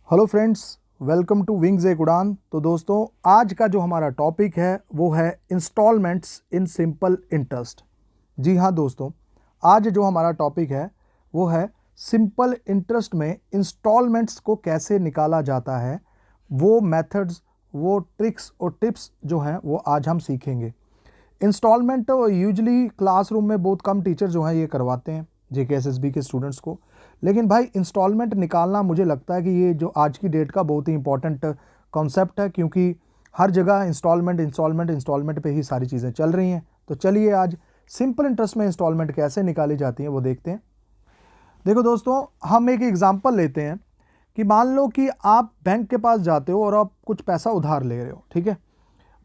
Hello friends, welcome to Wings एक उड़ान। तो दोस्तों, आज का जो हमारा टॉपिक है वो है इंस्टॉलमेंट्स इन सिंपल इंटरेस्ट। जी हाँ दोस्तों, आज जो हमारा टॉपिक है वो है सिंपल इंटरेस्ट में इंस्टॉलमेंट्स को कैसे निकाला जाता है। वो मेथड्स, वो ट्रिक्स और टिप्स जो हैं वो आज हम सीखेंगे। इंस्टॉलमेंट यूजली क्लासरूम में बहुत कम टीचर जो हैं ये करवाते हैं JKSSB के स्टूडेंट्स को। लेकिन भाई, इंस्टॉलमेंट निकालना मुझे लगता है कि ये जो आज की डेट का बहुत ही इंपॉर्टेंट कॉन्सेप्ट है, क्योंकि हर जगह इंस्टॉलमेंट इंस्टॉलमेंट इंस्टॉलमेंट पे ही सारी चीज़ें चल रही हैं। तो चलिए आज सिंपल इंटरेस्ट में इंस्टॉलमेंट कैसे निकाली जाती हैं वो देखते हैं। देखो दोस्तों, हम एक एग्जांपल लेते हैं कि मान लो कि आप बैंक के पास जाते हो और आप कुछ पैसा उधार ले रहे हो। ठीक है,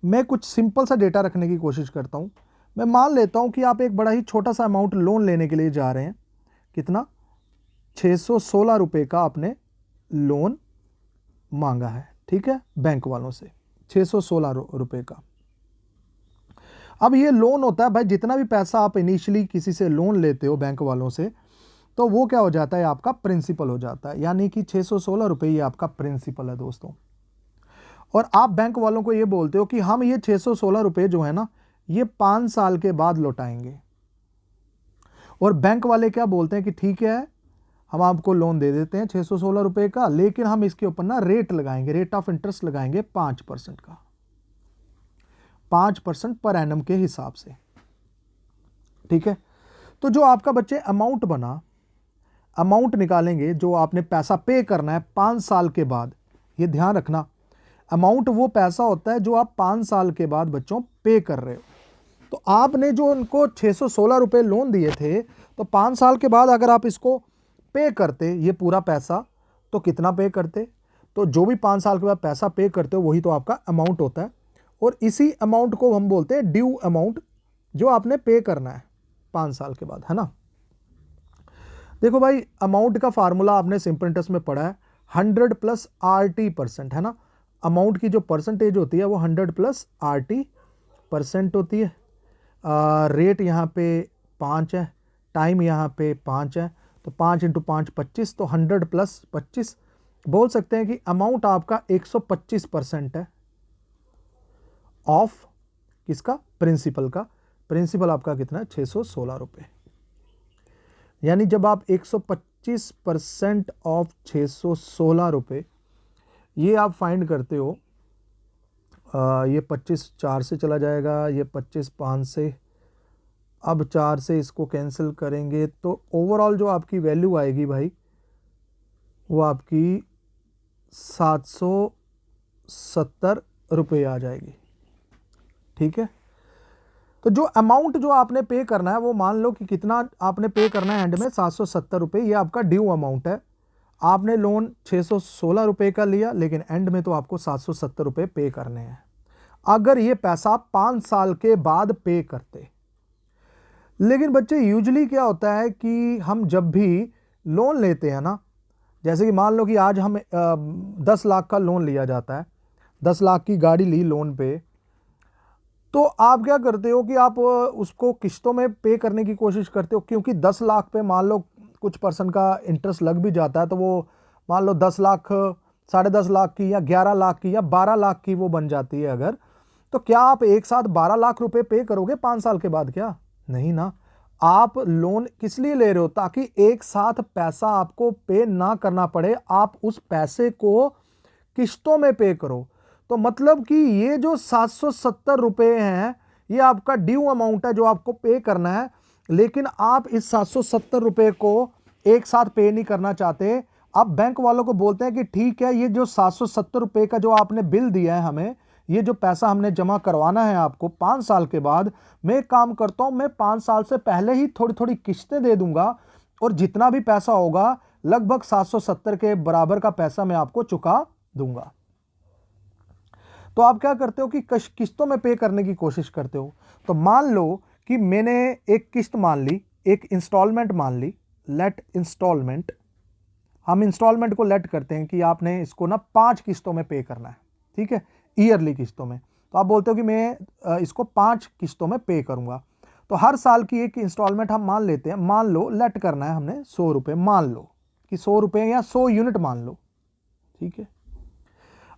मैं कुछ सिंपल सा डेटा रखने की कोशिश करता हूँ। मैं मान लेता हूँ कि आप एक बड़ा ही छोटा सा अमाउंट लोन लेने के लिए जा रहे हैं। कितना? 616 रुपये का आपने लोन मांगा है। ठीक है, बैंक वालों से 616 रुपये का। अब ये लोन होता है भाई, जितना भी पैसा आप इनिशियली किसी से लोन लेते हो बैंक वालों से, तो वो क्या हो जाता है, आपका प्रिंसिपल हो जाता है। यानी कि 616 रुपये ये आपका प्रिंसिपल है दोस्तों। और आप बैंक वालों को ये बोलते हो कि हम ये 616 रुपये जो है ना, ये 5 साल के बाद लौटाएंगे। और बैंक वाले क्या बोलते हैं कि ठीक है, हम आपको लोन दे देते हैं 616 रुपये का, लेकिन हम इसके ऊपर ना रेट लगाएंगे, रेट ऑफ इंटरेस्ट लगाएंगे 5% का, 5% पर एनम के हिसाब से। ठीक है, तो जो आपका बच्चे अमाउंट बना, अमाउंट निकालेंगे जो आपने पैसा पे करना है 5 साल के बाद। ये ध्यान रखना, अमाउंट वो पैसा होता है जो आप 5 साल के बाद बच्चों पे कर रहे हो। तो आपने जो उनको 616 रुपये लोन दिए थे, तो 5 साल के बाद अगर आप इसको पे करते ये पूरा पैसा, तो कितना पे करते? तो जो भी 5 साल के बाद पैसा पे करते हो वही तो आपका अमाउंट होता है। और इसी अमाउंट को हम बोलते हैं ड्यू अमाउंट, जो आपने पे करना है 5 साल के बाद, है ना। देखो भाई, अमाउंट का फार्मूला आपने सिंपल इंटरेस्ट में पढ़ा है, 100 प्लस RT%, है ना। अमाउंट की जो परसेंटेज होती है वो 100 प्लस RT% होती है। रेट यहाँ पे 5 है, टाइम यहाँ पे 5 है, तो 5 × 5 25, तो 100 प्लस 25। बोल सकते हैं कि अमाउंट आपका 125% है ऑफ किसका? प्रिंसिपल का। प्रिंसिपल आपका कितना है? 616 रुपये। यानी जब आप 125% ऑफ 616 रुपये ये आप फाइंड करते हो, ये 25 4 से चला जाएगा, ये 25 5 से, अब 4 से इसको कैंसिल करेंगे, तो ओवरऑल जो आपकी वैल्यू आएगी भाई वो आपकी 770 रुपये आ जाएगी। ठीक है, तो जो अमाउंट जो आपने पे करना है वो मान लो कि कितना आपने पे करना है एंड में, 770 रुपये। ये आपका ड्यू अमाउंट है। आपने लोन 616 रुपये का लिया, लेकिन एंड में तो आपको 770 रुपये पे करने हैं। अगर ये पैसा 5 साल के बाद पे करते। लेकिन बच्चे यूजुअली क्या होता है कि हम जब भी लोन लेते हैं ना, जैसे कि मान लो कि आज हम 10 लाख का लोन लिया जाता है, 10 लाख की गाड़ी ली लोन पे, तो आप क्या करते हो कि आप उसको किस्तों में पे करने की कोशिश करते हो, क्योंकि 10 लाख पे मान लो कुछ % का इंटरेस्ट लग भी जाता है, तो वो मान लो 10 लाख 10.5 लाख की या 11 लाख की या 12 लाख की वो बन जाती है अगर, तो क्या आप एक साथ 12 लाख रुपए पे करोगे 5 साल के बाद? क्या नहीं ना। आप लोन किस लिए ले रहे हो? ताकि एक साथ पैसा आपको पे ना करना पड़े, आप उस पैसे को किस्तों में पे करो। तो मतलब कि ये जो 770 रुपये हैं ये आपका ड्यू अमाउंट है जो आपको पे करना है, लेकिन आप इस 770 रुपये को एक साथ पे नहीं करना चाहते। आप बैंक वालों को बोलते हैं कि ठीक है, ये जो 770 रुपये का जो आपने बिल दिया है हमें, ये जो पैसा हमने जमा करवाना है आपको 5 साल के बाद, मैं एक काम करता हूं, मैं 5 साल से पहले ही थोड़ी थोड़ी किस्तें दे दूंगा, और जितना भी पैसा होगा लगभग 770 के बराबर का पैसा मैं आपको चुका दूंगा। तो आप क्या करते हो कि किस्तों में पे करने की कोशिश करते हो। तो मान लो कि मैंने एक किस्त मान ली, एक इंस्टॉलमेंट मान ली, लेट इंस्टॉलमेंट, हम इंस्टॉलमेंट को लेट करते हैं कि आपने इसको ना 5 किस्तों में पे करना है। ठीक है, ईयरली किस्तों में। तो आप बोलते हो कि मैं इसको 5 किस्तों में पे करूंगा। तो हर साल की एक इंस्टॉलमेंट हम मान लेते हैं, मान लो लेट करना है हमने 100 रुपये, मान लो कि 100 रुपये या 100 यूनिट मान लो। ठीक है।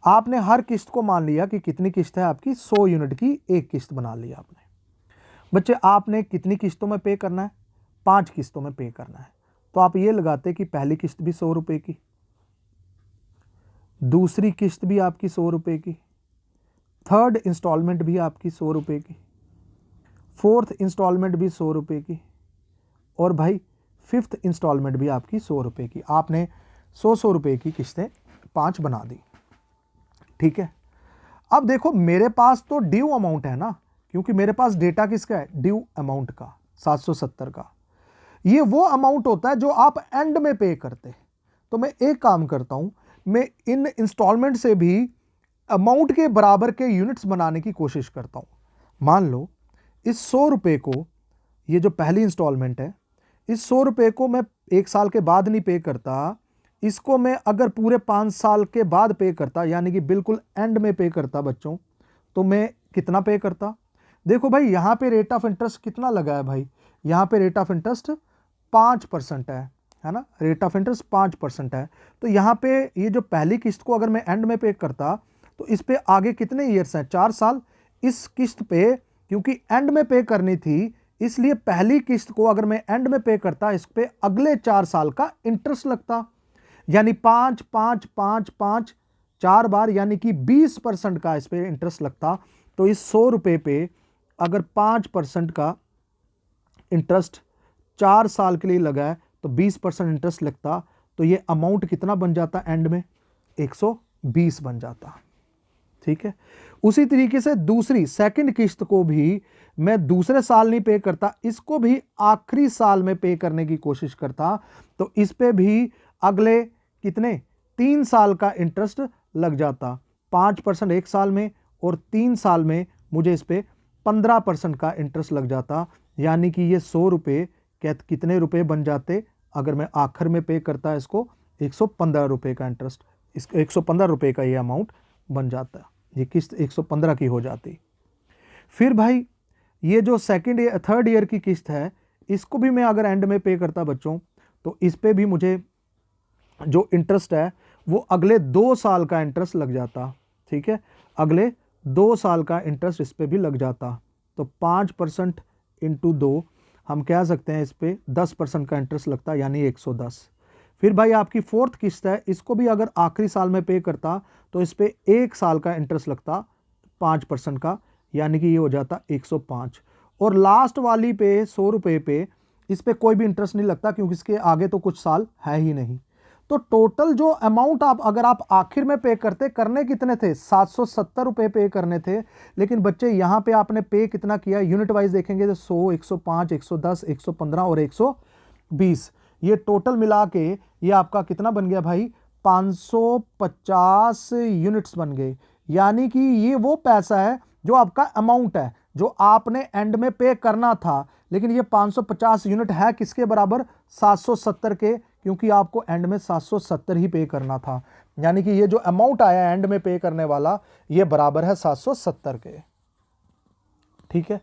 आपने हर किस्त को मान लिया कि कितनी किस्त है आपकी, 100 यूनिट की एक किस्त बना लिया आपने। बच्चे आपने कितनी किस्तों में पे करना है, 5 किस्तों में पे करना है। तो आप ये लगाते कि पहली किस्त भी 100 रुपए की, दूसरी किस्त भी आपकी 100 रुपए की, थर्ड इंस्टॉलमेंट भी आपकी 100 रुपए की, फोर्थ इंस्टॉलमेंट भी 100 रुपए की, और भाई फिफ्थ इंस्टॉलमेंट भी आपकी 100 रुपए की। आपने 100 रुपए की किस्तें 5 बना दी, ठीक है। अब देखो मेरे पास तो ड्यू अमाउंट है ना, क्योंकि मेरे पास डेटा किसका है, ड्यू अमाउंट का 770 का। ये वो अमाउंट होता है जो आप एंड में पे करते। तो मैं एक काम करता हूं, मैं इन इंस्टॉलमेंट से भी अमाउंट के बराबर के यूनिट्स बनाने की कोशिश करता हूं। मान लो इस 100 रुपए को, ये जो पहली इंस्टॉलमेंट है, इस 100 रुपए को मैं 1 साल के बाद नहीं पे करता, इसको मैं अगर पूरे 5 साल के बाद पे करता, यानी कि बिल्कुल एंड में पे करता बच्चों, तो मैं कितना पे करता। देखो भाई यहां पे रेट ऑफ इंटरेस्ट कितना लगा है भाई, यहां पे रेट ऑफ इंटरेस्ट 5% है ना, रेट ऑफ इंटरेस्ट 5% है। तो यहां पे ये जो पहली किस्त को अगर मैं एंड में पे करता, तो इस पे आगे कितने ईयर्स हैं, 4 साल। इस किस्त पे क्योंकि एंड में पे करनी थी, इसलिए पहली किस्त को अगर मैं एंड में पे करता, इस पे अगले 4 साल का इंटरेस्ट लगता, यानी 5 5 5 5 4 बार, यानी कि 20% का इस पे इंटरेस्ट लगता। तो इस 100 रुपए पे अगर 5% का इंटरेस्ट 4 साल के लिए लगा है, तो 20% इंटरेस्ट लगता, तो ये अमाउंट कितना बन जाता एंड में, 120 बन जाता, ठीक है। उसी तरीके से दूसरी सेकंड किस्त को भी मैं दूसरे साल नहीं पे करता, इसको भी आखिरी साल में पे करने की कोशिश करता, तो इस पे भी अगले कितने 3 साल का इंटरेस्ट लग जाता। 5% 1 साल में और 3 साल में मुझे इस पे 15% का इंटरेस्ट लग जाता, यानी कि ये 100 रुपये कितने रुपए बन जाते, अगर मैं आखिर में पे करता इसको 115 रुपये का इंटरेस्ट, इस 115 रुपये का ये अमाउंट बन जाता, ये किस्त 115 की हो जाती। फिर भाई ये जो थर्ड ईयर की किस्त है, इसको भी मैं अगर एंड में पे करता बच्चों, तो इस पे भी मुझे जो इंटरेस्ट है वो अगले 2 साल का इंटरेस्ट लग जाता, ठीक है। अगले 2 साल का इंटरेस्ट इस पे भी लग जाता। तो 5% इंटू 2 हम कह सकते हैं इस पे 10% का इंटरेस्ट लगता, यानी 110। फिर भाई आपकी फोर्थ किस्त है, इसको भी अगर आखिरी साल में पे करता, तो इस पे 1 साल का इंटरेस्ट लगता 5% का, यानी कि ये हो जाता 105। और लास्ट वाली पे 100 रुपये पे इस पे कोई भी इंटरेस्ट नहीं लगता, क्योंकि इसके आगे तो कुछ साल है ही नहीं। तो टोटल जो अमाउंट अगर आप आखिर में पे करने कितने थे, 770 रुपये पे करने थे। लेकिन बच्चे यहां पे आपने पे कितना किया, यूनिट वाइज देखेंगे तो 100, 105, 110, 115 और 120, ये टोटल मिला के ये आपका कितना बन गया भाई, 550 यूनिट्स बन गए। यानी कि ये वो पैसा है जो आपका अमाउंट है, जो आपने एंड में पे करना था, लेकिन ये 550 यूनिट है किसके बराबर, 770 के, क्योंकि आपको एंड में 770 ही पे करना था। यानी कि ये जो अमाउंट आया एंड में पे करने वाला, ये बराबर है 770 के, ठीक है।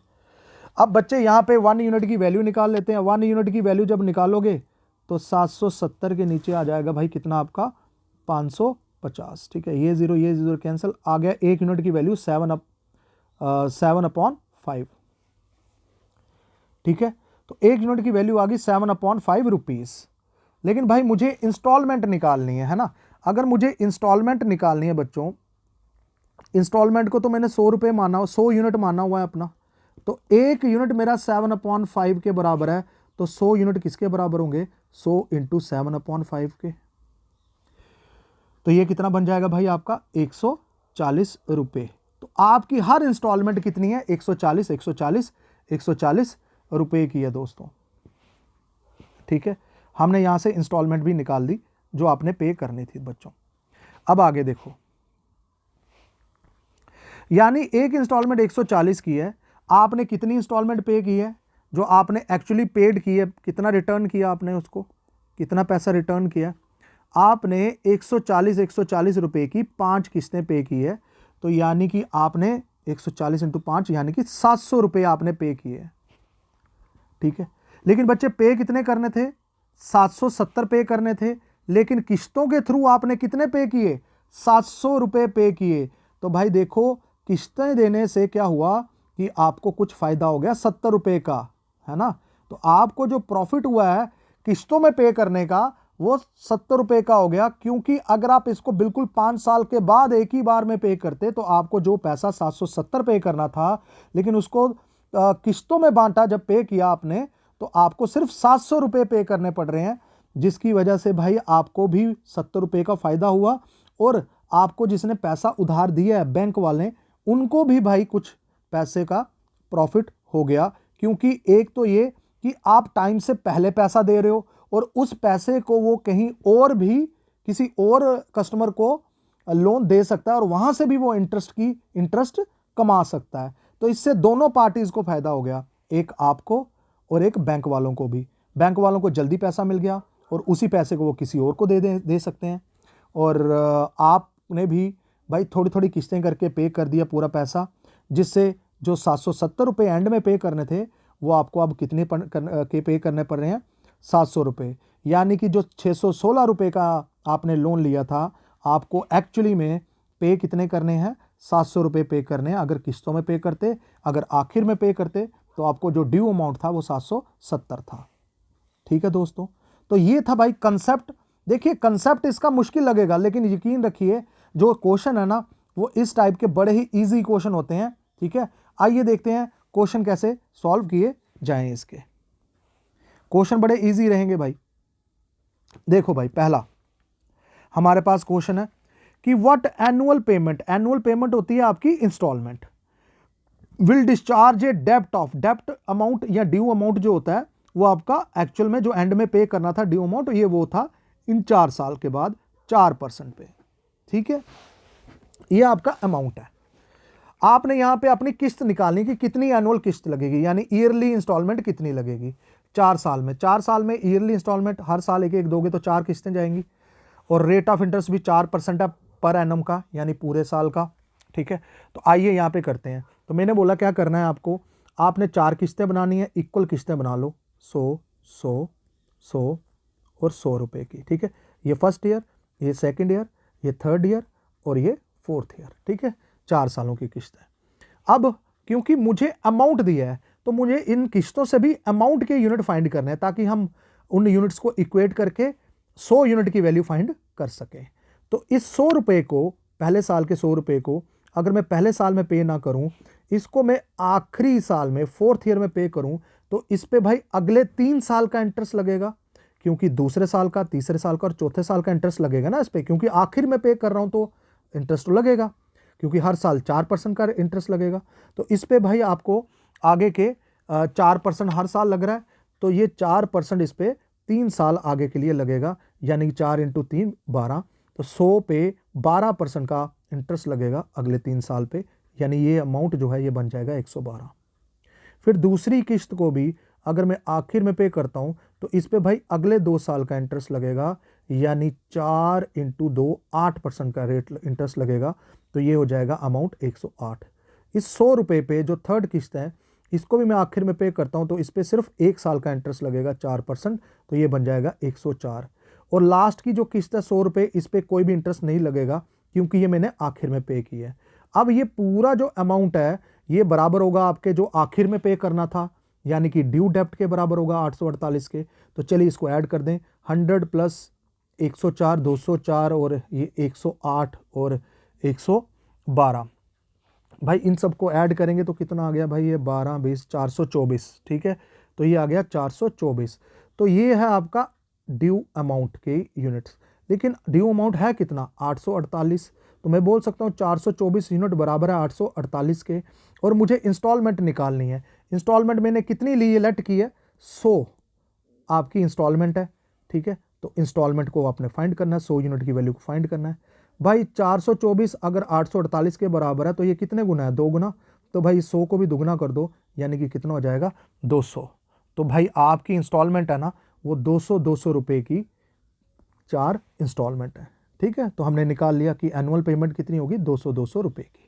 अब बच्चे यहां पे 1 यूनिट की वैल्यू निकाल लेते हैं। 1 यूनिट की वैल्यू जब निकालोगे तो 770 के नीचे आ जाएगा भाई कितना आपका, 550, ठीक है। ये जीरो कैंसिल, आ गया 1 यूनिट की वैल्यू 7/5, ठीक है। तो 1 यूनिट की वैल्यू आ गई 7/5 रुपीज। लेकिन भाई मुझे इंस्टॉलमेंट निकालनी है ना। अगर मुझे इंस्टॉलमेंट निकालनी है बच्चों, इंस्टॉलमेंट को तो मैंने 100 रुपये माना, 100 यूनिट माना हुआ है अपना, तो 1 यूनिट मेरा 7/5 के बराबर है। तो 100 यूनिट किसके बराबर होंगे, 100 इंटू 7/5 के। तो ये कितना बन जाएगा भाई आपका, 140 रुपये। तो आपकी हर इंस्टॉलमेंट कितनी है, 140 140 140 रुपये की है दोस्तों, ठीक है। हमने यहां से इंस्टॉलमेंट भी निकाल दी जो आपने पे करनी थी बच्चों। अब आगे देखो, यानी एक इंस्टॉलमेंट 140 की है, आपने कितनी इंस्टॉलमेंट पे की है, जो आपने एक्चुअली पेड की है, कितना रिटर्न किया आपने, उसको कितना पैसा रिटर्न किया आपने, 140 रुपये की 5 किस्तें पे की है। तो यानी कि आपने 140 इंटू 5 यानी कि 700 रुपये आपने पे किए, ठीक है। लेकिन बच्चे पे कितने करने थे, 770 पे करने थे, लेकिन किस्तों के थ्रू आपने कितने पे किए, 700 रुपये पे किए, तो भाई देखो किस्तें देने से क्या हुआ कि आपको कुछ फ़ायदा हो गया 70 रुपये का, है ना। तो आपको जो प्रॉफिट हुआ है किस्तों में पे करने का वो 70 रुपये का हो गया, क्योंकि अगर आप इसको बिल्कुल 5 साल के बाद एक ही बार में पे करते तो आपको जो पैसा 770 पे करना था, लेकिन उसको किस्तों में बांटा, जब पे किया आपने तो आपको सिर्फ 700 रुपये पे करने पड़ रहे हैं, जिसकी वजह से भाई आपको भी 70 रुपये का फ़ायदा हुआ, और आपको जिसने पैसा उधार दिया है बैंक वाले, उनको भी भाई कुछ पैसे का प्रॉफिट हो गया। क्योंकि एक तो ये कि आप टाइम से पहले पैसा दे रहे हो, और उस पैसे को वो कहीं और भी किसी और कस्टमर को लोन दे सकता है, और वहां से भी वो इंटरेस्ट कमा सकता है। तो इससे दोनों पार्टीज को फायदा हो गया, एक आपको और एक बैंक वालों को भी। बैंक वालों को जल्दी पैसा मिल गया और उसी पैसे को वो किसी और को दे सकते हैं, और आपने भी भाई थोड़ी थोड़ी किस्तें करके पे कर दिया पूरा पैसा, जिससे जो 770 रुपये एंड में पे करने थे वो आपको अब कितने के पे करने पड़ रहे हैं, 700 रुपये। यानी कि जो 616 रुपये का आपने लोन लिया था, आपको एक्चुअली में पे कितने करने हैं, 700 रुपये पे करने हैं अगर किस्तों में पे करते। अगर आखिर में पे करते तो आपको जो ड्यू अमाउंट था वो 770 था। ठीक है दोस्तों, तो ये था भाई कंसेप्ट। देखिए कंसेप्ट इसका मुश्किल लगेगा, लेकिन यकीन रखिए जो क्वेश्चन है ना वो इस टाइप के बड़े ही इजी क्वेश्चन होते हैं। ठीक है, आइए देखते हैं क्वेश्चन कैसे सॉल्व किए जाएं। इसके क्वेश्चन बड़े इजी रहेंगे भाई। देखो भाई, पहला हमारे पास क्वेश्चन है कि व्हाट एनुअल पेमेंट होती है आपकी इंस्टॉलमेंट, विल डिस्चार्ज ए डेप्ट ऑफ, डेप्ट अमाउंट या ड्यू अमाउंट जो होता है वो आपका एक्चुअल में जो एंड में पे करना था ड्यू अमाउंट, ये वो था इन 4 साल के बाद 4% पे। ठीक है, ये आपका अमाउंट है। आपने यहां पे अपनी किस्त निकालनी कि कितनी एनुअल किस्त लगेगी, यानी ईयरली इंस्टॉलमेंट कितनी लगेगी 4 साल में। 4 साल में ईयरली इंस्टॉलमेंट हर साल एक एक दोगे तो 4 किस्तें जाएंगी, और रेट ऑफ इंटरेस्ट भी 4% है पर एनम का, यानी पूरे साल का। ठीक है, तो आइए यहाँ पे करते हैं। तो मैंने बोला क्या करना है आपको, आपने 4 किस्तें बनानी है, इक्वल किस्तें बना लो, 100 100 100 और 100 रुपये की। ठीक है, ये फर्स्ट ईयर, ये सेकेंड ईयर, ये थर्ड ईयर और ये फोर्थ ईयर। ठीक है, 4 सालों की किस्त है। अब क्योंकि मुझे अमाउंट दिया है तो मुझे इन किस्तों से भी अमाउंट के यूनिट फाइंड करने हैं, ताकि हम उन यूनिट्स को इक्वेट करके 100 यूनिट की वैल्यू फाइंड कर सकें। तो इस 100 रुपये को, पहले साल के 100 रुपये को अगर मैं पहले साल में पे ना करूं, इसको मैं आखिरी साल में फोर्थ ईयर में पे करूं, तो इस पे भाई अगले 3 साल का इंटरेस्ट लगेगा, क्योंकि दूसरे साल का, तीसरे साल का और चौथे साल का इंटरेस्ट लगेगा ना इस पे, क्योंकि आखिर में पे कर रहा हूं तो इंटरेस्ट तो लगेगा, क्योंकि हर साल 4% का इंटरेस्ट लगेगा। तो इस पे भाई आपको आगे के 4% हर साल लग रहा है, तो ये 4% इस पे 3 साल आगे के लिए लगेगा, यानी 4 × 3 12, तो 100 पे 12% का इंटरेस्ट लगेगा अगले 3 साल पे, यानी ये अमाउंट जो है ये बन जाएगा 112। फिर दूसरी किस्त को भी अगर मैं आखिर में पे करता हूं तो इस पे भाई अगले 2 साल का इंटरेस्ट लगेगा, यानी 4 × 2 8% का रेट इंटरेस्ट लगेगा, तो ये हो जाएगा अमाउंट 108। इस 100 रुपये पे जो थर्ड किस्त है इसको भी मैं आखिर में पे करता हूं तो इस पे सिर्फ 1 साल का इंटरेस्ट लगेगा 4%, तो ये बन जाएगा 104। और लास्ट की जो किस्त है 100 रुपये, इस पे कोई भी इंटरेस्ट नहीं लगेगा, क्योंकि ये मैंने आखिर में पे किया है। अब ये पूरा जो अमाउंट है ये बराबर होगा आपके जो आखिर में पे करना था, यानी कि ड्यू डेप्ट के बराबर होगा 848 के। तो चलिए इसको ऐड कर दें, 100 + 104 204 और ये 108 और 112। भाई इन सबको ऐड करेंगे तो कितना आ गया भाई, ये 12 20 424। ठीक है, तो ये आ गया 424। तो ये है आपका ड्यू अमाउंट के यूनिट्स। लेकिन ड्यू अमाउंट है कितना, 848, तो मैं बोल सकता हूँ 424 यूनिट बराबर है 848 के। और मुझे इंस्टॉलमेंट निकालनी है। इंस्टॉलमेंट मैंने कितनी ली है, लेट की है 100 आपकी इंस्टॉलमेंट है। ठीक है, तो इंस्टॉलमेंट को आपने फाइंड करना है, 100 यूनिट की वैल्यू को फाइंड करना है। भाई 424 अगर 848 के बराबर है तो ये कितने गुना है, 2 गुना, तो भाई 100 को भी दुगना कर दो, यानी कि कितना हो जाएगा 200। तो भाई आपकी इंस्टॉलमेंट है ना वो 200 रुपये की 4 इंस्टॉलमेंट है। ठीक है, तो हमने निकाल लिया कि एनुअल पेमेंट कितनी होगी, 200 रुपये की।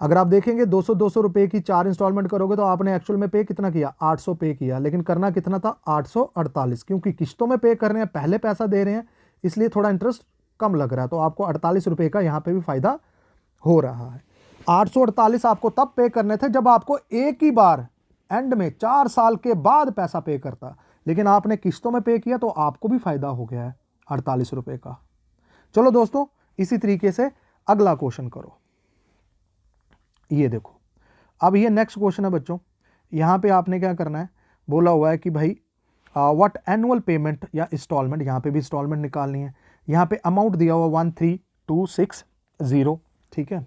अगर आप देखेंगे 200 रुपये की 4 इंस्टॉलमेंट करोगे तो आपने एक्चुअल में पे कितना किया, 800 पे किया, लेकिन करना कितना था 848, क्योंकि किस्तों में पे कर रहे हैं, पहले पैसा दे रहे हैं, इसलिए थोड़ा इंटरेस्ट कम लग रहा है, तो आपको 48 रुपये का यहाँ पे भी फ़ायदा हो रहा है। 848 आपको तब पे करने थे जब आपको एक ही बार एंड में 4 साल के बाद पैसा पे करता, लेकिन आपने किस्तों में पे किया तो आपको भी फ़ायदा हो गया है 48 रुपये का। चलो दोस्तों, इसी तरीके से अगला क्वेश्चन करो। ये देखो, अब ये नेक्स्ट क्वेश्चन है बच्चों। यहाँ पे आपने क्या करना है, बोला हुआ है कि भाई व्हाट एनुअल पेमेंट या इंस्टॉलमेंट, यहाँ पे भी इंस्टॉलमेंट निकालनी है। यहाँ पे अमाउंट दिया हुआ 13260, ठीक है,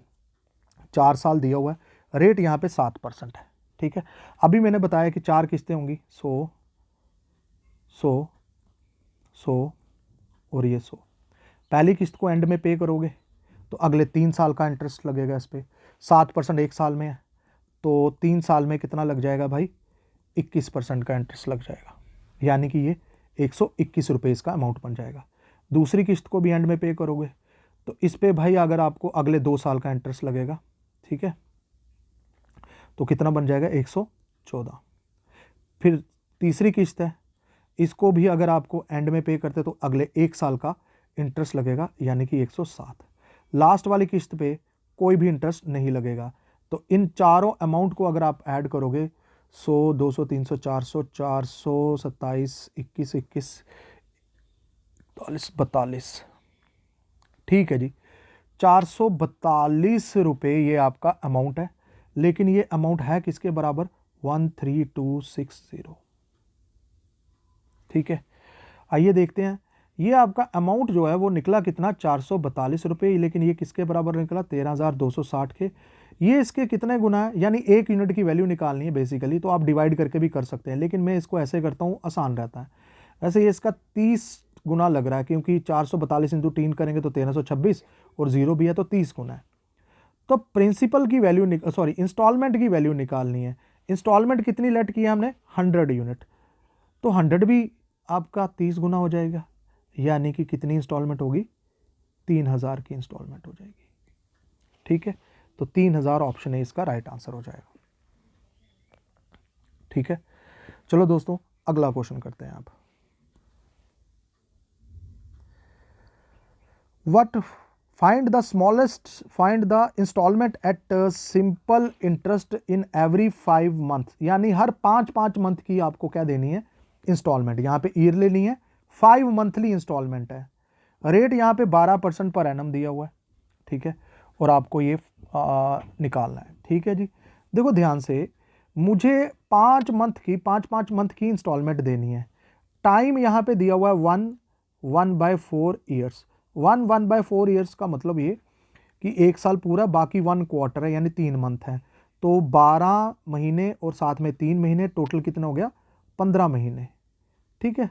4 साल दिया हुआ है, रेट यहाँ पे 7% है, ठीक है। अभी मैंने बताया कि 4 किस्तें होंगी, 100 और ये 100। पहली किस्त को एंड में पे करोगे तो अगले 3 साल का इंटरेस्ट लगेगा इस पर। 7% 1 साल में है, तो 3 साल में कितना लग जाएगा भाई, 21% का इंटरेस्ट लग जाएगा, यानी कि ये 121 रुपये इसका अमाउंट बन जाएगा। दूसरी किस्त को भी एंड में पे करोगे तो इस पे भाई अगर आपको अगले 2 साल का इंटरेस्ट लगेगा, ठीक है, तो कितना बन जाएगा, 114। फिर तीसरी किस्त है, इसको भी अगर आपको एंड में पे करते तो अगले 1 साल का इंटरेस्ट लगेगा, यानी कि 107। लास्ट वाली किस्त पे कोई भी इंटरेस्ट नहीं लगेगा। तो इन चारों अमाउंट को अगर आप ऐड करोगे, 100, 200, 300, 400, 427, 21, 41, 42, ठीक है जी, 442 रुपये ये आपका अमाउंट है। लेकिन ये अमाउंट है किसके बराबर, 13260, ठीक है। आइए देखते हैं, ये आपका अमाउंट जो है वो निकला कितना, 442 रुपये, लेकिन ये किसके बराबर निकला, 13,260 के। ये इसके कितने गुना है, यानी 1 यूनिट की वैल्यू निकालनी है बेसिकली, तो आप डिवाइड करके भी कर सकते हैं, लेकिन मैं इसको ऐसे करता हूँ, आसान रहता है। वैसे ये इसका 30 गुना लग रहा है, क्योंकि 442 इंटू 3 करेंगे तो 1326, और 0 भी है तो 30 गुना है। तो प्रिंसिपल की वैल्यू इंस्टॉलमेंट की वैल्यू निकालनी है। इंस्टॉलमेंट कितनी लेट की है हमने, 100 यूनिट, तो 100 भी आपका 30 गुना हो जाएगा, यानी कि कितनी इंस्टॉलमेंट होगी, 3000 की इंस्टॉलमेंट हो जाएगी, ठीक है। तो 3000 ऑप्शन है इसका राइट आंसर हो जाएगा, ठीक है। चलो दोस्तों, अगला क्वेश्चन करते हैं आप। What find the instalment at simple interest in every 5 month, यानी हर 5 मंथ की आपको क्या देनी है, इंस्टॉलमेंट। यहाँ पे ईयरली नहीं है, 5 मंथली इंस्टॉलमेंट है। रेट यहाँ पे 12% पर एनम दिया हुआ है, ठीक है, और आपको ये निकालना है, ठीक है जी। देखो ध्यान से, मुझे 5 मंथ की इंस्टॉलमेंट देनी है। टाइम यहाँ पे दिया हुआ है 1/4 ईयर्स। 1/4 ईयर्स का मतलब ये कि 1 साल पूरा, बाकी 1 क्वार्टर है, यानी 3 मंथ है। तो 12 महीने और साथ में 3 महीने, टोटल कितना हो गया, 15 महीने, ठीक है।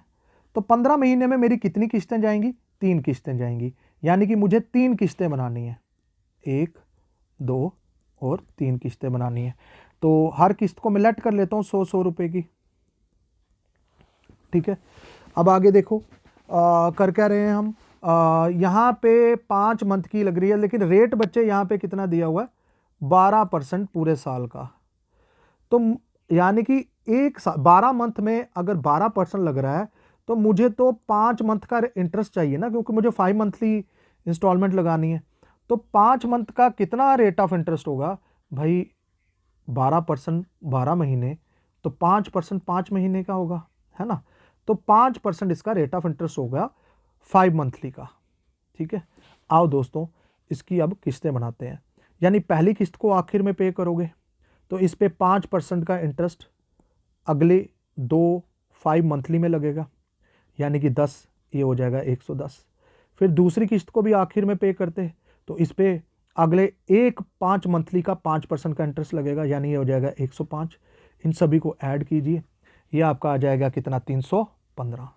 तो 15 महीने में मेरी कितनी किस्तें जाएंगी, 3 किस्तें जाएंगी, यानी कि मुझे 3 किस्तें बनानी है, 1, 2 और 3 किस्तें बनानी है। तो हर किस्त को मैं लेट कर लेता हूँ 100 रुपये की, ठीक है। अब आगे देखो, कर क्या रहे हैं हम, यहाँ पे 5 मंथ की लग रही है, लेकिन रेट बच्चे यहाँ पे कितना दिया हुआ है, 12% पूरे साल का। तो यानी कि 12 मंथ में अगर 12% लग रहा है, तो मुझे तो 5 मंथ का इंटरेस्ट चाहिए ना, क्योंकि मुझे 5 मंथली इंस्टॉलमेंट लगानी है। तो 5 मंथ का कितना रेट ऑफ इंटरेस्ट होगा भाई, 12% 12 महीने, तो 5% 5 महीने का होगा, है ना। तो 5% इसका रेट ऑफ इंटरेस्ट होगा 5 मंथली का, ठीक है। आओ दोस्तों, इसकी अब किस्तें बनाते हैं। यानी पहली किस्त को आखिर में पे करोगे, तो इस पे 5% का इंटरेस्ट अगले 5 मंथली में लगेगा, यानी कि 10, ये हो जाएगा 110। फिर दूसरी किस्त को भी आखिर में पे करते हैं, तो इस पे अगले 5 मंथली का 5% का इंटरेस्ट लगेगा, यानी ये हो जाएगा 105। इन सभी को ऐड कीजिए, ये आपका आ जाएगा कितना, 315।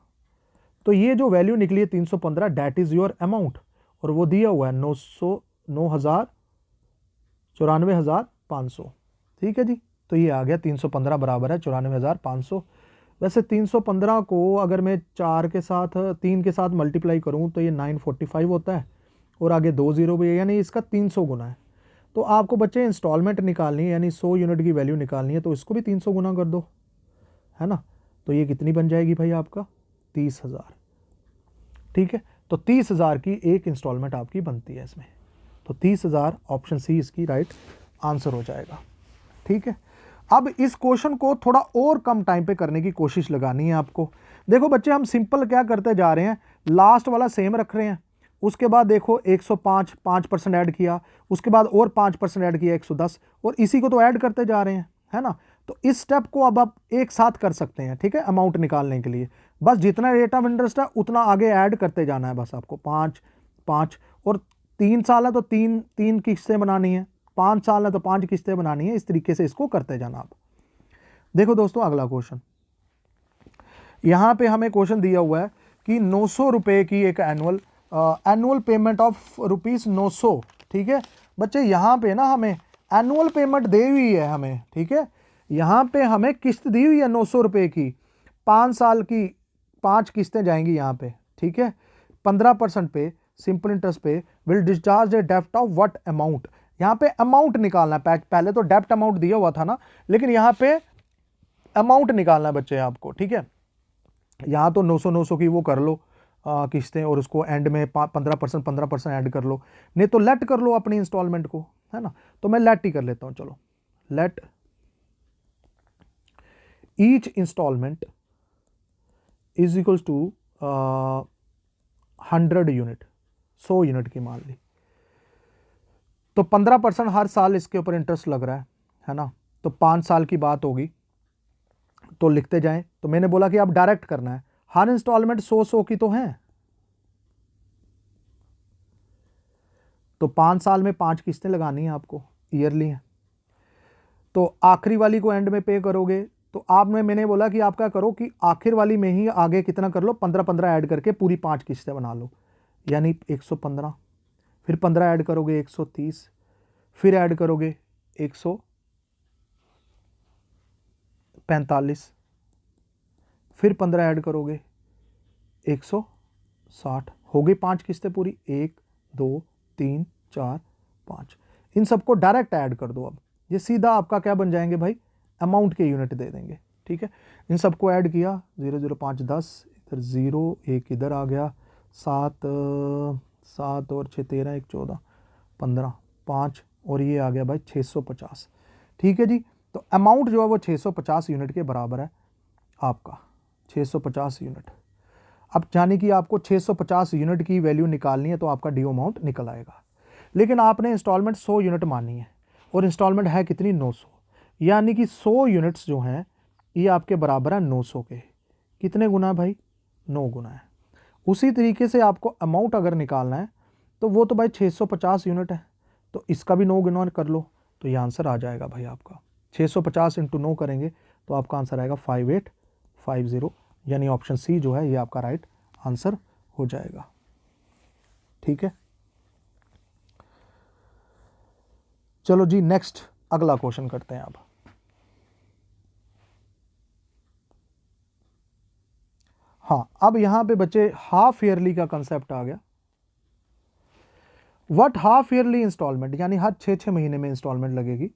तो ये जो वैल्यू निकली है 315, डैट इज़ योर अमाउंट, और वो दिया हुआ है 94,500, ठीक है जी। तो ये आ गया 315 बराबर है 94,500। वैसे 315 को अगर मैं 3 के साथ मल्टीप्लाई करूँ तो ये 945 होता है, और आगे 2 0 भी है, यानी इसका 300 गुना है। तो आपको बच्चे इंस्टॉलमेंट निकालनी है, यानी 100 यूनिट की वैल्यू निकालनी है, तो इसको भी 300 गुना कर दो, है ना। तो ये कितनी बन जाएगी भाई आपका, 30,000, ठीक है। तो 30,000 की एक इंस्टॉलमेंट आपकी बनती है इसमें। तो 30,000 ऑप्शन सी इसकी राइट आंसर हो जाएगा। ठीक है, अब इस क्वेश्चन को थोड़ा और कम टाइम पे करने की कोशिश लगानी है आपको। देखो बच्चे, हम सिंपल क्या करते जा रहे हैं, लास्ट वाला सेम रख रहे हैं, उसके बाद देखो 105 5% ऐड किया, उसके बाद और 5% ऐड किया 110, और इसी को तो ऐड करते जा रहे हैं, है ना। तो इस स्टेप को अब आप एक साथ कर सकते हैं, ठीक है, अमाउंट निकालने के लिए। बस जितना रेट ऑफ इंटरेस्ट है उतना आगे ऐड करते जाना है बस आपको, 5 5, और 3 साल है तो 3 किस्तें बनानी है, 5 साल है तो 5 किस्तें बनानी है, इस तरीके से इसको करते जाना आप। देखो दोस्तों, अगला क्वेश्चन, यहां पे हमें क्वेश्चन दिया हुआ है कि 900 रुपए की एक एनुअल पेमेंट ऑफ ₹900। ठीक है बच्चे, यहां पे ना हमें एनुअल पेमेंट दी हुई है हमें, ठीक है, यहां पे हमें किस्त दी हुई है 900 रुपए की, 5 साल की 5 किस्तें जाएंगी यहां पे, ठीक है, 15% पे, सिंपल इंटरेस्ट पे, विल डिस्चार्ज ए डेप्ट ऑफ व्हाट अमाउंट। यहाँ पे अमाउंट निकालना है, पहले तो डेप्ट अमाउंट दिया हुआ था ना, लेकिन यहाँ पे अमाउंट निकालना है बच्चे आपको। ठीक है, यहाँ तो 900 की वो कर लो किस्तें, और उसको एंड में 15% ऐड कर लो, नहीं तो लेट कर लो अपनी इंस्टॉलमेंट को, है ना। तो मैं लेट ही कर लेता हूँ, चलो, let each instalment is equals to 100 unit, 100 unit की मान ली, तो 15% हर साल इसके ऊपर इंटरेस्ट लग रहा है ना। तो 5 साल की बात होगी, तो लिखते जाएं। तो मैंने बोला कि आप डायरेक्ट करना है, हर इंस्टॉलमेंट 100 की तो है, तो 5 साल में 5 किस्तें लगानी है आपको, ईयरली है। तो आखिरी वाली को एंड में पे करोगे, तो मैंने बोला कि आप क्या करो कि आखिर वाली में ही आगे कितना कर लो, 15-15 ऐड करके पूरी 5 किस्तें बना लो, यानी 115, फिर 15 ऐड करोगे 130, फिर ऐड करोगे 145, फिर 15 ऐड करोगे 160, हो गई 5 किस्तें पूरी, 1 2 3 4 5। इन सबको डायरेक्ट ऐड कर दो। अब ये सीधा आपका क्या बन जाएंगे भाई, अमाउंट के यूनिट दे देंगे। ठीक है, इन सबको ऐड किया, 0 0 5 10, इधर 0 1 इधर आ गया, 7 7 और 6 13, 1 14 15 5, और ये आ गया भाई 650। ठीक है जी, तो अमाउंट जो है वो 650 यूनिट के बराबर है आपका, 650 यूनिट। अब जाने कि आपको 650 यूनिट की वैल्यू निकालनी है, तो आपका ड्यू अमाउंट निकल आएगा। लेकिन आपने इंस्टॉलमेंट 100 यूनिट मानी है, और इंस्टॉलमेंट है कितनी, 900, यानी कि 100 यूनिट्स जो हैं ये आपके बराबर है 900 के। कितने गुना भाई, 9 गुना है। उसी तरीके से आपको अमाउंट अगर निकालना है, तो वो तो भाई 650 यूनिट है, तो इसका भी 9 गुना कर लो, तो ये आंसर आ जाएगा भाई आपका। 650 इंटू 9 करेंगे तो आपका आंसर आएगा 5850, यानी ऑप्शन सी जो है ये आपका राइट आंसर हो जाएगा। ठीक है, चलो जी, नेक्स्ट अगला क्वेश्चन करते हैं। अब यहां पे बच्चे हाफ ईयरली का कंसेप्ट आ गया। व्हाट हाफ ईयरली इंस्टॉलमेंट, यानी हर 6 महीने में इंस्टॉलमेंट लगेगी,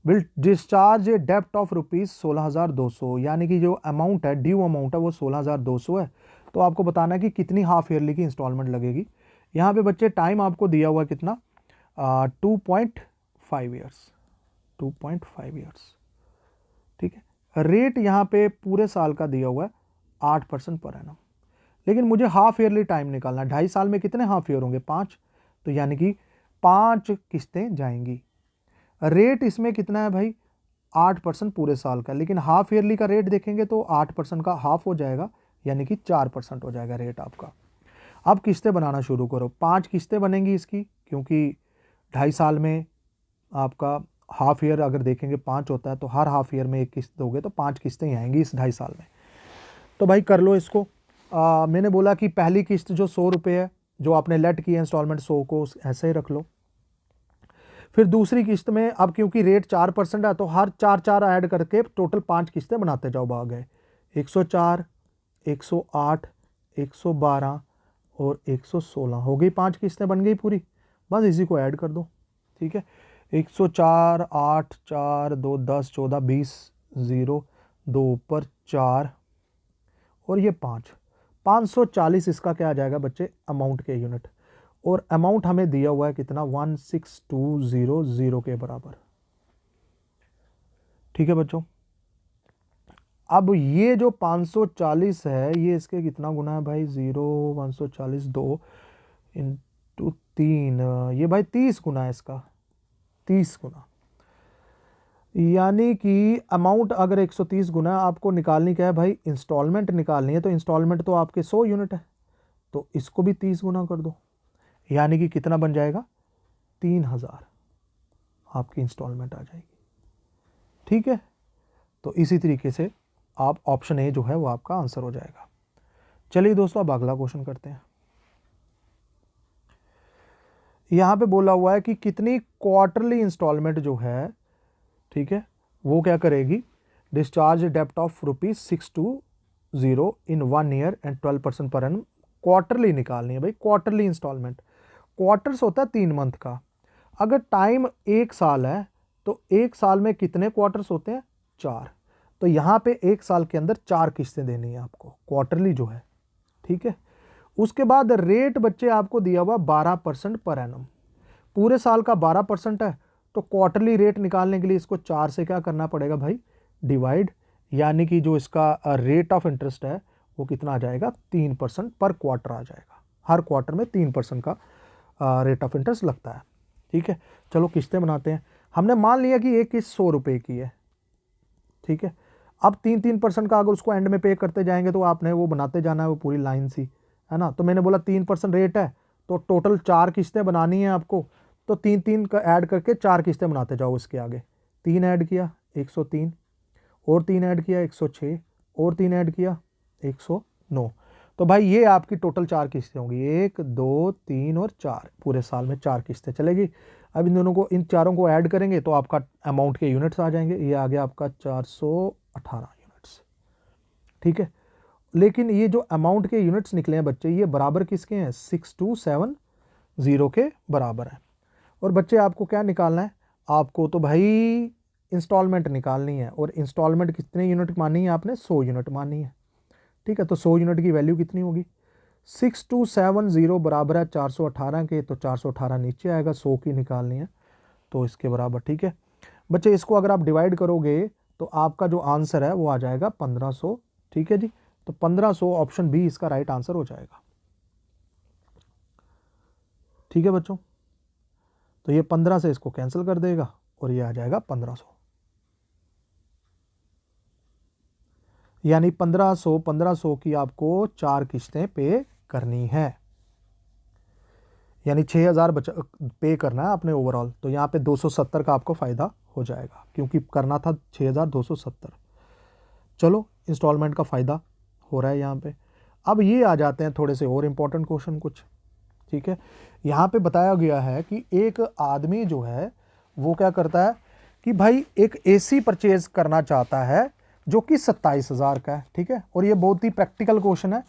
विल डिस्चार्ज ए डेप्ट ऑफ ₹16,200, यानी कि जो अमाउंट है, ड्यू अमाउंट है, वो 16,200 है। तो आपको बताना है कि कितनी हाफ ईयरली की इंस्टॉलमेंट लगेगी। यहाँ पे बच्चे टाइम आपको दिया हुआ है कितना, 2.5 ईयर्स, 2.5 ईयर्स। ठीक है, रेट यहाँ पे पूरे साल का दिया हुआ है 8% पर एनम, लेकिन मुझे हाफ ईयरली टाइम निकालना है। 2.5 साल में कितने हाफ ईयर होंगे, 5, तो यानी कि 5 किस्तें जाएंगी। रेट इसमें कितना है भाई, 8% पूरे साल का, लेकिन हाफ ईयरली का रेट देखेंगे तो 8% का हाफ हो जाएगा, यानी कि 4% हो जाएगा रेट आपका। अब किस्तें बनाना शुरू करो, 5 किस्तें बनेंगी इसकी, क्योंकि 2.5 साल में आपका हाफ ईयर अगर देखेंगे 5 होता है, तो हर हाफ ईयर में 1 किस्त दोगे तो 5 किस्तें आएंगी इस 2.5 साल में। तो भाई कर लो इसको। मैंने बोला कि पहली किस्त जो 100 रुपये है, जो आपने लेट की है इंस्टॉलमेंट 100 को, ऐसे ही रख लो। फिर दूसरी किस्त में अब क्योंकि रेट 4% है, तो हर 4 ऐड करके टोटल 5 किस्तें बनाते जाओ भाग गए, 104 108 112 और 116, हो गई 5 किस्तें बन गई पूरी। बस इसी को ऐड कर दो। ठीक है, 104 8 4 2 10 14 20 0 2 ऊपर 4 और ये 5 540 इसका क्या आ जाएगा बच्चे, अमाउंट के यूनिट, और अमाउंट हमें दिया हुआ है कितना, 16200 के बराबर। ठीक है बच्चों, अब ये जो 540 है ये इसके कितना गुना है भाई, 540 2 इंटू 3, ये भाई 30 गुना है इसका, 30 गुना। यानी कि अमाउंट अगर 130 गुना है, आपको निकालनी क्या है भाई, इंस्टॉलमेंट निकालनी है। तो इंस्टॉलमेंट तो आपके 100 यूनिट है, तो इसको भी 30 गुना कर दो, यानी कि कितना बन जाएगा, 3000 आपकी इंस्टॉलमेंट आ जाएगी। ठीक है, तो इसी तरीके से आप ऑप्शन ए जो है वो आपका आंसर हो जाएगा। चलिए दोस्तों, अब अगला क्वेश्चन करते हैं। यहां पे बोला हुआ है कि कितनी क्वार्टरली इंस्टॉलमेंट जो है, ठीक है, वो क्या करेगी, डिस्चार्ज डेप्ट ऑफ ₹620 इन 1 ईयर एंड 12% पर एनम। क्वार्टरली निकालनी है भाई, क्वार्टरली इंस्टॉलमेंट, क्वार्टर्स होता है 3 मंथ का। अगर टाइम 1 साल है तो 1 साल में कितने क्वार्टर्स होते हैं, 4। तो यहाँ पे 1 साल के अंदर 4 किस्तें देनी है आपको, क्वार्टरली जो है। ठीक है, उसके बाद रेट बच्चे आपको दिया हुआ 12% पर एनम, पूरे साल का 12% है, तो क्वार्टरली रेट निकालने के लिए इसको 4 से क्या करना पड़ेगा भाई, डिवाइड, यानी कि जो इसका रेट ऑफ इंटरेस्ट है वो कितना आ जाएगा, 3% पर क्वार्टर आ जाएगा। हर क्वार्टर में 3% का रेट ऑफ इंटरेस्ट लगता है। ठीक है, चलो किस्तें बनाते हैं। हमने मान लिया कि एक किस्त 100 रुपये की है। ठीक है, अब 3% का अगर उसको एंड में पे करते जाएंगे तो आपने वो बनाते जाना है, वो पूरी लाइन सी है ना। तो मैंने बोला 3% रेट है, तो टोटल 4 किस्तें बनानी है आपको, तो 3 का ऐड करके 4 किस्तें बनाते जाओ। इसके आगे 3 ऐड किया 103, और 3 ऐड किया 106, और 3 ऐड किया 109। तो भाई ये आपकी टोटल 4 किस्तें होंगी, 1 2 3 और 4, पूरे साल में 4 किस्तें चलेगी। अब इन दोनों को, इन चारों को ऐड करेंगे तो आपका अमाउंट के यूनिट्स आ जाएंगे। ये आ गया आपका 418 यूनिट्स। ठीक है, लेकिन ये जो अमाउंट के यूनिट्स निकले हैं बच्चे, ये बराबर किसके हैं, 6270 के बराबर है। और बच्चे आपको क्या निकालना है, आपको तो भाई इंस्टॉलमेंट निकालनी है, और इंस्टॉलमेंट कितने यूनिट मानी है आपने, 100 यूनिट मानी है। ठीक है, तो 100 यूनिट की वैल्यू कितनी होगी, 6270 बराबर है 418 के, तो 418 नीचे आएगा, 100 की निकालनी है तो इसके बराबर। ठीक है बच्चे, इसको अगर आप डिवाइड करोगे तो आपका जो आंसर है वो आ जाएगा 1500। ठीक है जी, तो 1500 ऑप्शन बी इसका राइट आंसर हो जाएगा। ठीक है बच्चों, तो ये 15 से इसको कैंसिल कर देगा और ये आ जाएगा 1500, यानी 1500 की आपको 4 किस्तें पे करनी है, यानी 6000 पे करना है आपने ओवरऑल। तो यहाँ पे 270 का आपको फ़ायदा हो जाएगा, क्योंकि करना था 6270। चलो, इंस्टॉलमेंट का फ़ायदा हो रहा है यहाँ पे। अब ये आ जाते हैं थोड़े से और इम्पोर्टेंट क्वेश्चन कुछ। ठीक है, यहाँ पे बताया गया है कि एक आदमी जो है वो क्या करता है कि भाई एक एसी परचेज करना चाहता है जो कि 27,000 का है। ठीक है, और ये बहुत ही प्रैक्टिकल क्वेश्चन है।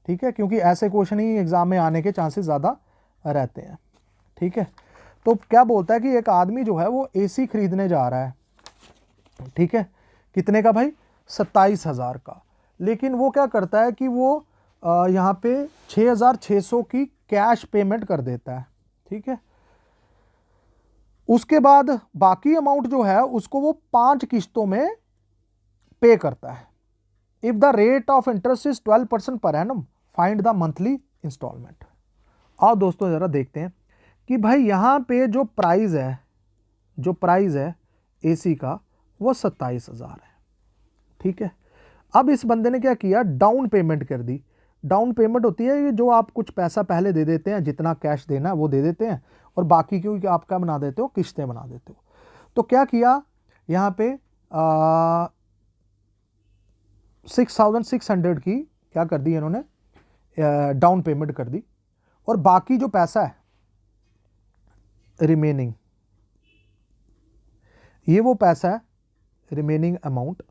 ठीक है, क्योंकि ऐसे क्वेश्चन ही एग्जाम में आने के चांसेस ज़्यादा रहते हैं। ठीक है, तो क्या बोलता है कि एक आदमी जो है वो एसी खरीदने जा रहा है। ठीक है, कितने का भाई, 27,000 का। लेकिन वो क्या करता है कि वो यहाँ पे 6,600 की कैश पेमेंट कर देता है। ठीक है, उसके बाद बाकी अमाउंट जो है उसको वो 5 किस्तों में पे करता है। If the rate of interest is 12% पर annum, find the monthly instalment. आओ दोस्तों जरा देखते हैं कि भाई यहाँ पे जो प्राइस है एसी का वो 27,000 है। ठीक है, अब इस बंदे ने क्या किया, डाउन पेमेंट कर दी। डाउन पेमेंट होती है जो आप कुछ पैसा पहले दे देते हैं, जितना कैश देना है वो दे देते हैं, और बाकी क्योंकि आप क्या बना देते हो, किस्तें बना देते हो। तो क्या किया यहाँ पे 6,600 की क्या कर दी इन्होंने, डाउन पेमेंट कर दी, और बाकी जो पैसा है रिमेनिंग, ये वो पैसा है रिमेनिंग अमाउंट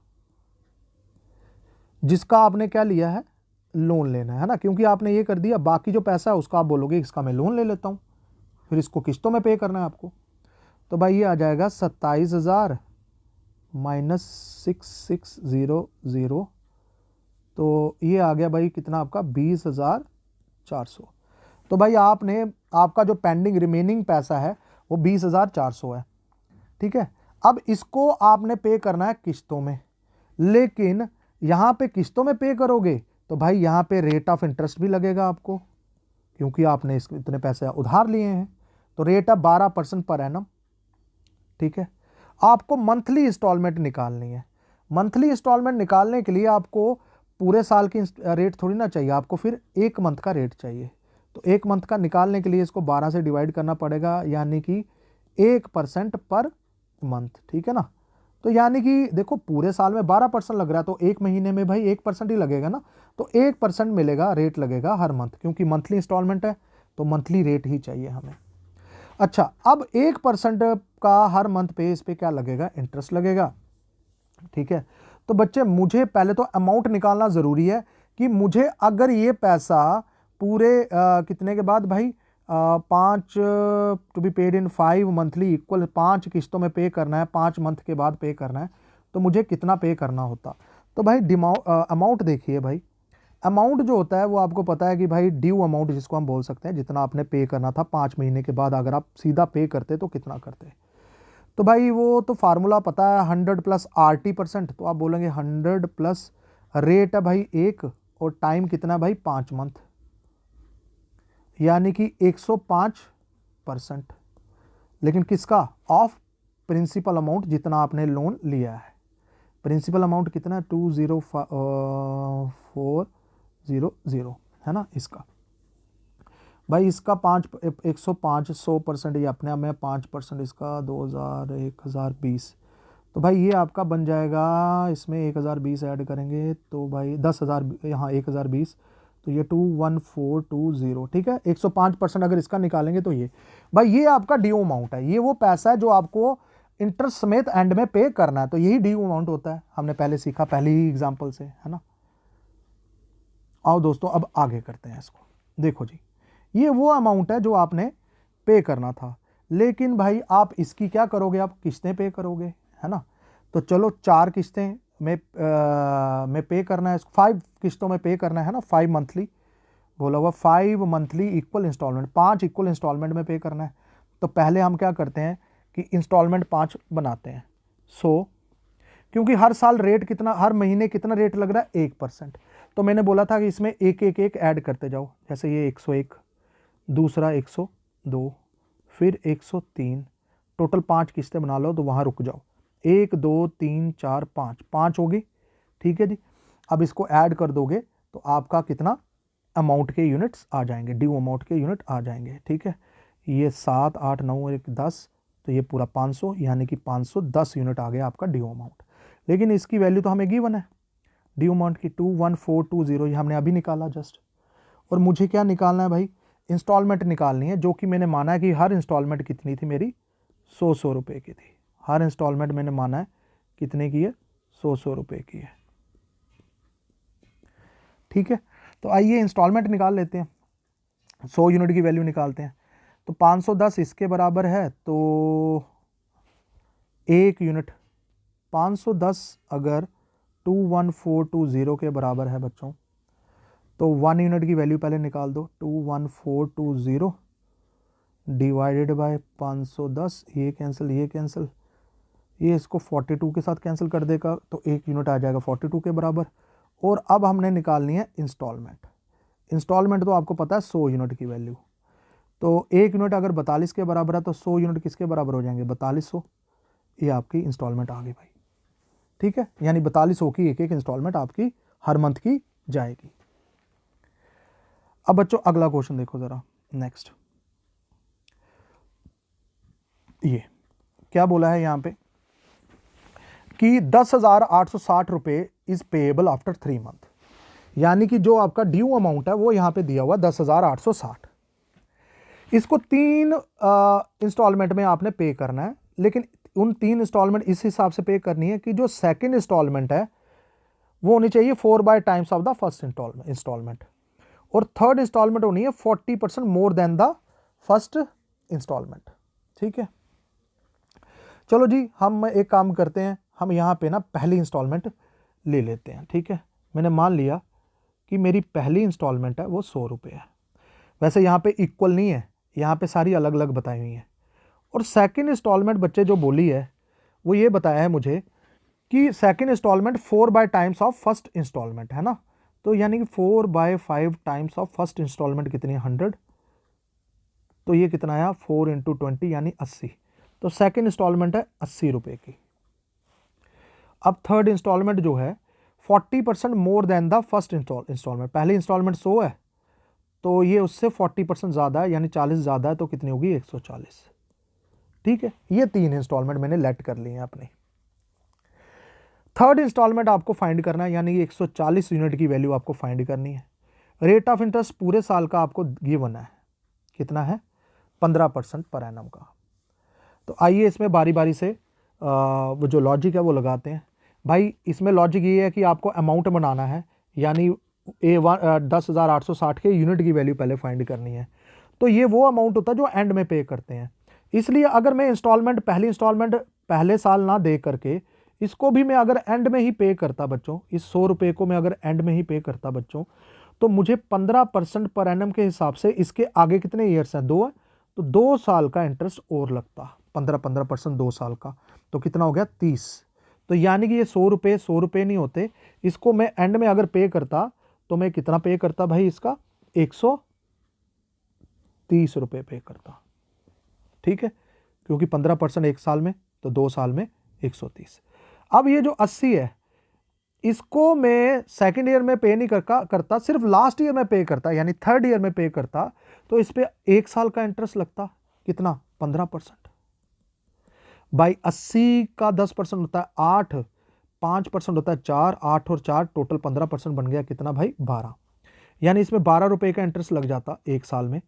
जिसका आपने क्या लिया है, लोन लेना है ना। क्योंकि आपने ये कर दिया, बाकी जो पैसा है उसका आप बोलोगे इसका मैं लोन ले लेता हूं, फिर इसको किस्तों में पे करना है आपको। तो भाई ये आ जाएगा 27,000 माइनस 6,600, तो ये आ गया भाई कितना आपका 20,400। तो भाई आपका जो पेंडिंग रिमेनिंग पैसा है वो 20,400 है, ठीक है। अब इसको आपने पे करना है किस्तों में, लेकिन यहाँ पे किस्तों में पे करोगे तो भाई यहाँ पे रेट ऑफ इंटरेस्ट भी लगेगा आपको, क्योंकि आपने इतने पैसे उधार लिए हैं। तो रेट ऑफ 12% पर एनम, ठीक है। आपको मंथली इंस्टॉलमेंट निकालनी है। मंथली इंस्टॉलमेंट निकालने के लिए आपको पूरे साल की रेट थोड़ी ना चाहिए, आपको फिर एक मंथ का रेट चाहिए। तो एक मंथ का निकालने के लिए इसको 12 से डिवाइड करना पड़ेगा, यानी कि 1% पर मंथ, ठीक है ना। तो यानी कि देखो पूरे साल में 12% लग रहा है, तो एक महीने में भाई 1% ही लगेगा ना। तो 1% मिलेगा, रेट लगेगा हर मंथ, क्योंकि मंथली इंस्टॉलमेंट है तो मंथली रेट ही चाहिए हमें। अच्छा, अब 1% का हर मंथ पे इस पे क्या लगेगा, इंटरेस्ट लगेगा, ठीक है। तो बच्चे मुझे पहले तो अमाउंट निकालना ज़रूरी है कि मुझे अगर ये पैसा पूरे कितने के बाद भाई 5 to be paid in 5 monthly equal 5 किस्तों में पे करना है, 5 मंथ के बाद पे करना है, तो मुझे कितना पे करना होता। तो भाई अमाउंट देखिए भाई, अमाउंट जो होता है वो आपको पता है कि भाई ड्यू अमाउंट जिसको हम बोल सकते हैं, जितना आपने पे करना था 5 महीने के बाद, अगर आप सीधा पे करते तो कितना करते। तो भाई वो तो फार्मूला पता है, 100 प्लस RT%। तो आप बोलेंगे 100 प्लस रेट है भाई 1 और टाइम कितना भाई 5 मंथ, यानी कि 105%। लेकिन किसका, ऑफ प्रिंसिपल अमाउंट जितना आपने लोन लिया है। प्रिंसिपल अमाउंट कितना है 20400 है ना इसका। भाई इसका 105 ये अपने आप में 5%, इसका 2000 1020। तो भाई ये आपका बन जाएगा, इसमें 1020 ऐड करेंगे तो भाई 10,000, यहाँ 1020, तो ये 21420, ठीक है। 105% अगर इसका निकालेंगे तो ये भाई ये आपका ड्यू अमाउंट है। ये वो पैसा है जो आपको इंटरेस्ट समेत एंड में पे करना है, तो यही ड्यू अमाउंट होता है, हमने पहले सीखा पहली ही एग्जाम्पल से, है ना। आओ दोस्तों अब आगे करते हैं इसको। देखो जी, ये वो अमाउंट है जो आपने पे करना था, लेकिन भाई आप इसकी क्या करोगे, आप किस्तें पे करोगे, है ना। तो चलो 4 किस्तें में पे करना है, 5 किस्तों में पे करना है ना, 5 मंथली बोला हुआ, 5 monthly equal instalment, 5 equal instalment में पे करना है। तो पहले हम क्या करते हैं कि इंस्टॉलमेंट 5 बनाते हैं। क्योंकि हर साल रेट कितना, हर महीने कितना रेट लग रहा है 1%, तो मैंने बोला था कि इसमें एक एक एक ऐड करते जाओ। जैसे ये 101, दूसरा 102, फिर 103, टोटल 5 किस्तें बना लो, तो वहाँ रुक जाओ। 1 2 3 4 5 होगी, ठीक है जी। अब इसको ऐड कर दोगे तो आपका कितना अमाउंट के यूनिट्स आ जाएंगे, ड्यू अमाउंट के यूनिट आ जाएंगे, ठीक है। ये 7 8 9 और 10, तो ये पूरा 500, यानी कि 510 यूनिट आ गया आपका ड्यू अमाउंट। लेकिन इसकी वैल्यू तो हमें गिवन है ड्यू अमाउंट की 21420, ये हमने अभी निकाला जस्ट। और मुझे क्या निकालना है भाई, इंस्टॉलमेंट निकालनी है, जो कि मैंने माना है कि हर इंस्टॉलमेंट कितनी थी मेरी, 100 रुपये की थी। हर इंस्टॉलमेंट मैंने माना है कितने की है, 100 रुपये की है, ठीक है। तो आइए इंस्टॉलमेंट निकाल लेते हैं, 100 यूनिट की वैल्यू निकालते हैं। तो 510 इसके बराबर है, तो 1 यूनिट 510 अगर 21420 के बराबर है बच्चों, तो 1 यूनिट की वैल्यू पहले निकाल दो, 21420 डिवाइडेड बाय 510, ये कैंसिल ये कैंसिल, ये इसको 42 के साथ कैंसिल कर देगा, तो 1 यूनिट आ जाएगा 42 के बराबर। और अब हमने निकालनी है इंस्टॉलमेंट। इंस्टॉलमेंट तो आपको पता है 100 यूनिट की वैल्यू, तो 1 यूनिट अगर 42 के बराबर है तो 100 यूनिट किसके बराबर हो जाएंगे, 4200। ये आपकी इंस्टॉलमेंट आ गई भाई, ठीक है। यानी 4200 की एक एक इंस्टॉलमेंट आपकी हर मंथ की जाएगी। अब बच्चों अगला क्वेश्चन देखो जरा, नेक्स्ट। ये क्या बोला है यहाँ पे कि 10,860 रुपये इज पेएबल आफ्टर 3 मंथ, यानी कि जो आपका ड्यू अमाउंट है वो यहाँ पे दिया हुआ 10,860। इसको 3 इंस्टॉलमेंट में आपने पे करना है, लेकिन उन 3 इंस्टॉलमेंट इस हिसाब से पे करनी है कि जो सेकंड इंस्टॉलमेंट है वो होनी चाहिए 4 times of the first instalment, और थर्ड इंस्टॉलमेंट होनी है 40% more than the first instalment, ठीक है। चलो जी, हम एक काम करते हैं, हम यहाँ पे ना पहली इंस्टॉलमेंट ले लेते हैं, ठीक है। मैंने मान लिया कि मेरी पहली इंस्टॉलमेंट है वो 100 रुपये है। वैसे यहाँ पे इक्वल नहीं है, यहाँ पे सारी अलग अलग बताई हुई हैं। और सेकंड इंस्टॉलमेंट बच्चे जो बोली है वो ये बताया है मुझे कि second instalment 4 times of first instalment है ना, तो यानी कि 4/5 टाइम्स ऑफ फर्स्ट इंस्टॉलमेंट कितनी है 100, तो ये कितना आया 4 × 20 यानी 80। तो सेकंड इंस्टॉलमेंट है 80 रुपये की। अब थर्ड इंस्टॉलमेंट जो है 40% more than the first instalment. पहली इंस्टॉलमेंट 100 है तो ये उससे 40% ज़्यादा है यानी 40 ज़्यादा है, तो कितनी होगी 140। ठीक है, ये 3 इंस्टॉलमेंट मैंने लेट कर लिए हैं अपने। थर्ड इंस्टॉलमेंट आपको फाइंड करना है यानी 140 यूनिट की वैल्यू आपको फाइंड करनी है। रेट ऑफ इंटरेस्ट पूरे साल का आपको गिवन है, कितना है 15% पर एनम का। तो आइए इसमें बारी बारी से वो जो लॉजिक है वो लगाते हैं। भाई इसमें लॉजिक ये है कि आपको अमाउंट बनाना है, यानी 10,860 के यूनिट की वैल्यू पहले फाइंड करनी है। तो ये वो अमाउंट होता है जो एंड में पे करते हैं। इसलिए अगर मैं इंस्टॉलमेंट पहली इंस्टॉलमेंट पहले साल ना दे करके इसको भी मैं अगर एंड में ही पे करता बच्चों, इस 100 रुपये को मैं अगर एंड में ही पे करता बच्चों, तो मुझे 15% पर एनम के हिसाब से इसके आगे कितने ईयर्स हैं 2 है, तो 2 साल का इंटरेस्ट और लगता, 15% 2 साल का, तो कितना हो गया 30। तो यानी कि ये 100 रुपये नहीं होते, इसको मैं एंड में अगर पे करता तो मैं कितना पे करता भाई, इसका 130 रुपये पे करता। ठीक है, क्योंकि 15% 1 साल में, तो 2 साल में 130। अब ये जो 80 है इसको मैं सेकेंड ईयर में पे नहीं करता, सिर्फ लास्ट ईयर में पे करता, यानी थर्ड ईयर में पे करता, तो इस पे 1 साल का इंटरेस्ट लगता, कितना 15%। बाई 80 का 10% होता है 8, 5% होता है 4, 8 और 4 टोटल 15% बन गया, कितना भाई 12। यानी इसमें 12 रुपये का इंटरेस्ट लग जाता 1 साल में।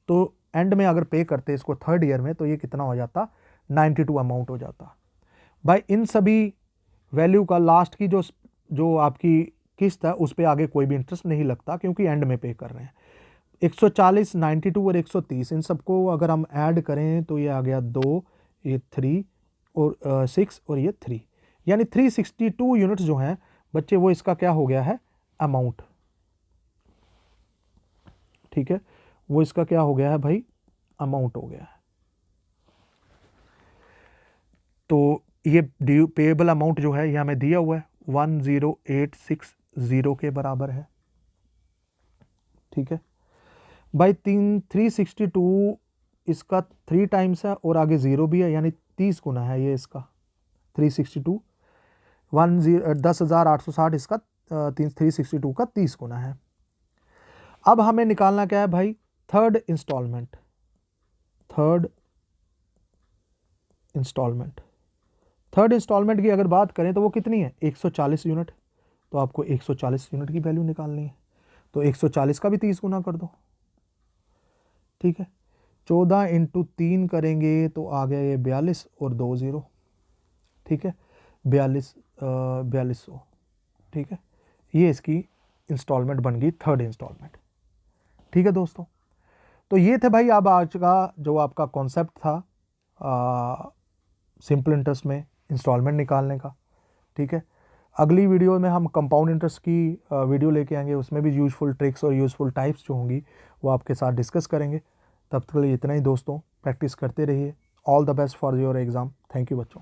तो एंड में अगर पे करते इसको थर्ड ईयर में, तो ये कितना हो जाता 92 अमाउंट हो जाता। भाई इन सभी वैल्यू का लास्ट की जो आपकी किस्त है उस पर आगे कोई भी इंटरेस्ट नहीं लगता, क्योंकि एंड में पे कर रहे हैं। 140, 92 और 130 इन सबको अगर हम ऐड करें तो ये आ गया 2, ये 3 और 6 और ये 3, यानी 362 यूनिट्स जो हैं बच्चे वो इसका क्या हो गया है अमाउंट। ठीक है, वो इसका क्या हो गया है भाई अमाउंट हो गया है। तो ये ड्यू पेएबल अमाउंट जो है ये हमें दिया हुआ है 10860 के बराबर है। ठीक है भाई 362 इसका 3 टाइम्स है और आगे 0 भी है, यानी 30 गुना है ये इसका 362, 10,860 इसका 362 का 30 गुना है। अब हमें निकालना क्या है भाई थर्ड इंस्टॉलमेंट। थर्ड इंस्टॉलमेंट की अगर बात करें तो वो कितनी है 140 यूनिट, तो आपको 140 यूनिट की वैल्यू निकालनी है, तो 140 का भी 30 गुना कर दो। ठीक है, 14 × 3 करेंगे तो आ गया ये 42 और 2 0। ठीक है 4200। ठीक है, ये इसकी इंस्टॉलमेंट बन गई थर्ड इंस्टॉलमेंट। ठीक है दोस्तों, तो ये थे भाई अब आज का जो आपका कॉन्सेप्ट था सिंपल इंटरेस्ट में इंस्टॉलमेंट निकालने का। ठीक है, अगली वीडियो में हम कंपाउंड इंटरेस्ट की वीडियो लेके आएंगे, उसमें भी यूज़फुल ट्रिक्स और यूज़फुल टाइप्स जो होंगी वो आपके साथ डिस्कस करेंगे। तब तक के लिए इतना ही दोस्तों, प्रैक्टिस करते रहिए। All the best for your exam. Thank you बच्चों।